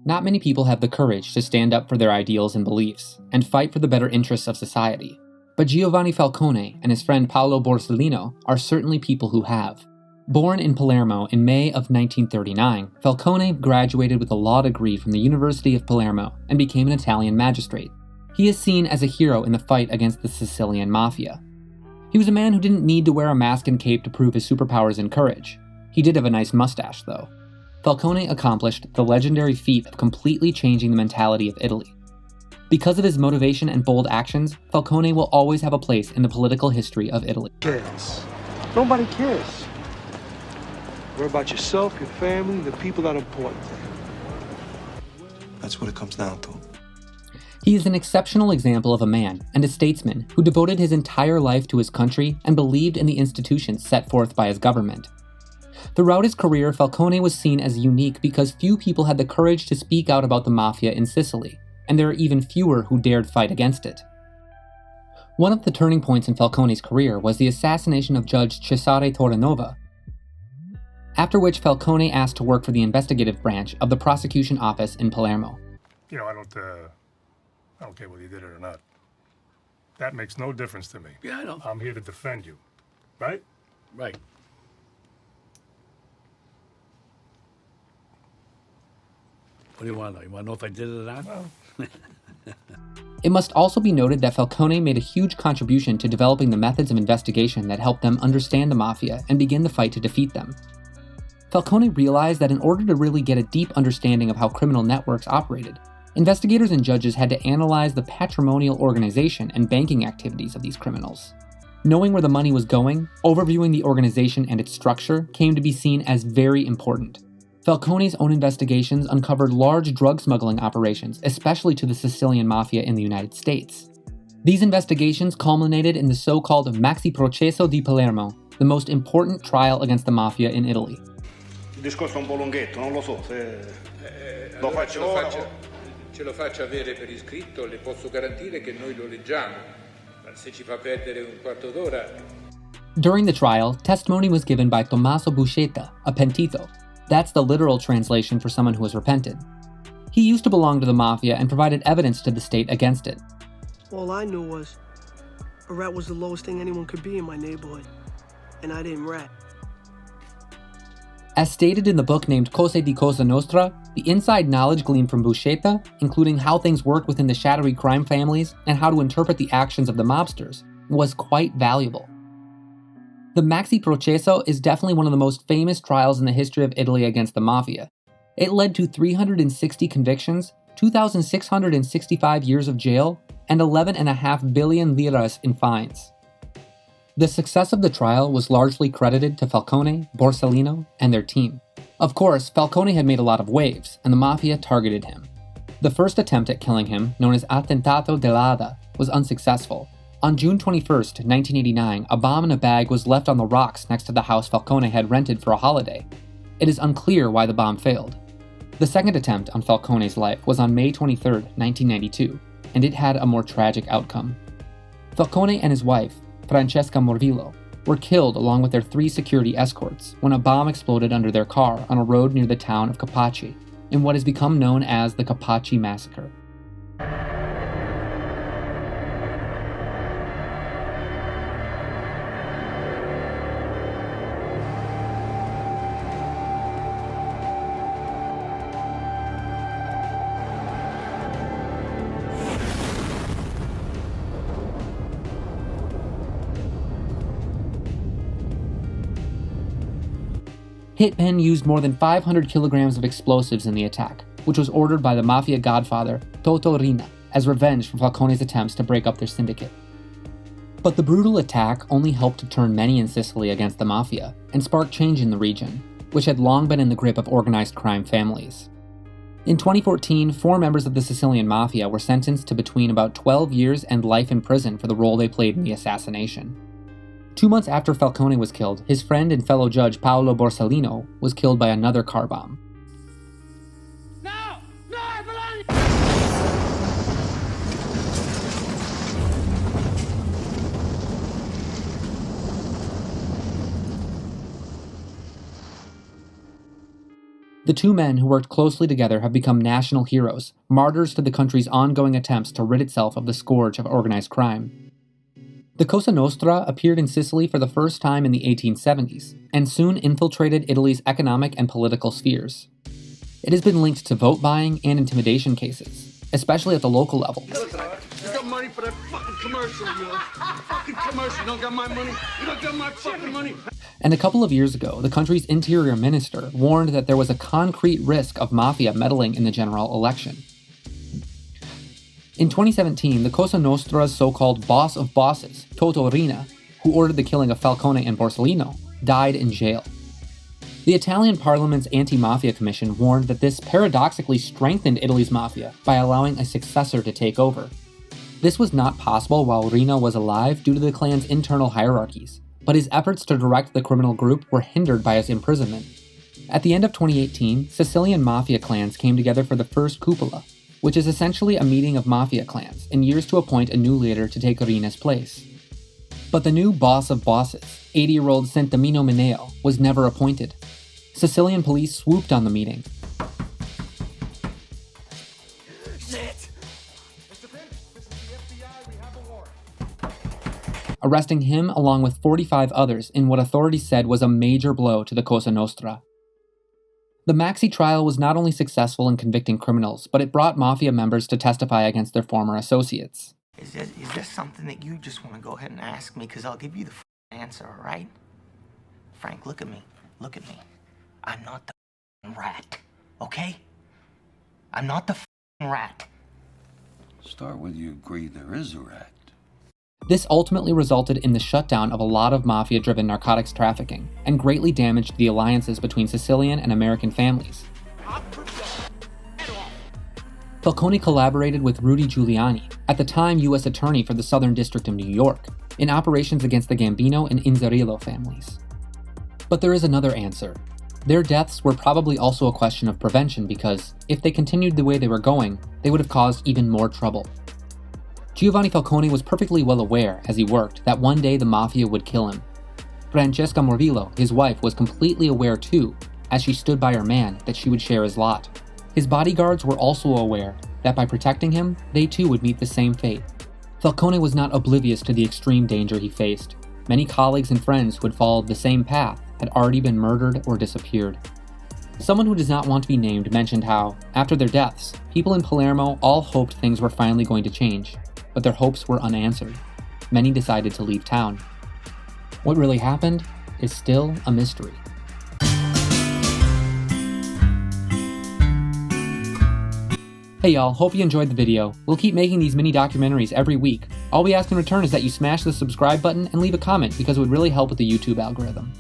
Not many people have the courage to stand up for their ideals and beliefs, and fight for the better interests of society. But Giovanni Falcone and his friend Paolo Borsellino are certainly people who have. Born in Palermo in May of 1939, Falcone graduated with a law degree from the University of Palermo and became an Italian magistrate. He is seen as a hero in the fight against the Sicilian Mafia. He was a man who didn't need to wear a mask and cape to prove his superpowers and courage. He did have a nice mustache, though. Falcone accomplished the legendary feat of completely changing the mentality of Italy. Because of his motivation and bold actions, Falcone will always have a place in the political history of Italy. Cares. Nobody cares. Worry about yourself, your family, the people that are important. That's what it comes down to. He is an exceptional example of a man and a statesman who devoted his entire life to his country and believed in the institutions set forth by his government. Throughout his career, Falcone was seen as unique because few people had the courage to speak out about the mafia in Sicily, and there are even fewer who dared fight against it. One of the turning points in Falcone's career was the assassination of Judge Cesare Torrenova, after which Falcone asked to work for the investigative branch of the prosecution office in Palermo. You know, I don't care whether you did it or not. That makes no difference to me. Yeah, I know. I'm here to defend you, right? Right. What do you want to know? You want to know if I did it or not? Well, It must also be noted that Falcone made a huge contribution to developing the methods of investigation that helped them understand the mafia and begin the fight to defeat them. Falcone realized that in order to really get a deep understanding of how criminal networks operated, investigators and judges had to analyze the patrimonial organization and banking activities of these criminals. Knowing where the money was going, overviewing the organization and its structure came to be seen as very important. Falcone's own investigations uncovered large drug smuggling operations, especially to the Sicilian Mafia in the United States. These investigations culminated in the so-called Maxi Processo di Palermo, the most important trial against the Mafia in Italy. Il discorso è un po' lunghetto, non lo so se lo allora faccio ora. ce lo faccia avere per iscritto, le posso garantire che noi lo leggiamo. Ma se ci fa perdere un quarto d'ora. During the trial, testimony was given by Tommaso Buscetta, a pentito. That's the literal translation for someone who has repented. He used to belong to the Mafia and provided evidence to the state against it. All I knew was a rat was the lowest thing anyone could be in my neighborhood, and I didn't rat. As stated in the book named Cose di Cosa Nostra, the inside knowledge gleaned from Buscetta, including how things worked within the shadowy crime families and how to interpret the actions of the mobsters, was quite valuable. The Maxi Processo is definitely one of the most famous trials in the history of Italy against the Mafia. It led to 360 convictions, 2,665 years of jail, and 11.5 billion liras in fines. The success of the trial was largely credited to Falcone, Borsellino, and their team. Of course, Falcone had made a lot of waves, and the Mafia targeted him. The first attempt at killing him, known as Attentato dell'Ada, was unsuccessful. On June 21st, 1989, a bomb in a bag was left on the rocks next to the house Falcone had rented for a holiday. It is unclear why the bomb failed. The second attempt on Falcone's life was on May 23rd, 1992, and it had a more tragic outcome. Falcone and his wife, Francesca Morvillo, were killed along with their 3 security escorts when a bomb exploded under their car on a road near the town of Capaci, in what has become known as the Capaci Massacre. Hitmen used more than 500 kilograms of explosives in the attack, which was ordered by the Mafia godfather Toto Riina as revenge for Falcone's attempts to break up their syndicate. But the brutal attack only helped to turn many in Sicily against the Mafia and spark change in the region, which had long been in the grip of organized crime families. In 2014, 4 members of the Sicilian Mafia were sentenced to between about 12 years and life in prison for the role they played in the assassination. 2 months after Falcone was killed, his friend and fellow judge Paolo Borsellino was killed by another car bomb. The two men who worked closely together have become national heroes, martyrs to the country's ongoing attempts to rid itself of the scourge of organized crime. The Cosa Nostra appeared in Sicily for the first time in the 1870s, and soon infiltrated Italy's economic and political spheres. It has been linked to vote buying and intimidation cases, especially at the local level. Listen, you got money for that fucking commercial, yo. Fucking commercial. You don't got my money? You don't got my fucking money? And a couple of years ago, the country's interior minister warned that there was a concrete risk of mafia meddling in the general election. In 2017, the Cosa Nostra's so-called boss of bosses, Toto Riina, who ordered the killing of Falcone and Borsellino, died in jail. The Italian Parliament's Anti-Mafia Commission warned that this paradoxically strengthened Italy's mafia by allowing a successor to take over. This was not possible while Riina was alive due to the clan's internal hierarchies, but his efforts to direct the criminal group were hindered by his imprisonment. At the end of 2018, Sicilian Mafia clans came together for the first cupola, which is essentially a meeting of mafia clans in years to appoint a new leader to take Riina's place. But the new boss of bosses, 80-year-old Sentimino Mineo, was never appointed. Sicilian police swooped on the meeting. Arresting him along with 45 others in what authorities said was a major blow to the Cosa Nostra. The Maxi Trial was not only successful in convicting criminals, but it brought mafia members to testify against their former associates. Is there something that you just want to go ahead and ask me? Because I'll give you the answer, all right? Frank, look at me. Look at me. I'm not the rat, okay? I'm not the rat. Start with you agree there is a rat. This ultimately resulted in the shutdown of a lot of mafia-driven narcotics trafficking, and greatly damaged the alliances between Sicilian and American families. Falcone collaborated with Rudy Giuliani, at the time U.S. Attorney for the Southern District of New York, in operations against the Gambino and Inzerillo families. But there is another answer. Their deaths were probably also a question of prevention because, if they continued the way they were going, they would have caused even more trouble. Giovanni Falcone was perfectly well aware, as he worked, that one day the mafia would kill him. Francesca Morvillo, his wife, was completely aware too, as she stood by her man, that she would share his lot. His bodyguards were also aware that by protecting him, they too would meet the same fate. Falcone was not oblivious to the extreme danger he faced. Many colleagues and friends who had followed the same path had already been murdered or disappeared. Someone who does not want to be named mentioned how, after their deaths, people in Palermo all hoped things were finally going to change, but their hopes were unanswered. Many decided to leave town. What really happened is still a mystery. Hey y'all, hope you enjoyed the video. We'll keep making these mini documentaries every week. All we ask in return is that you smash the subscribe button and leave a comment because it would really help with the YouTube algorithm.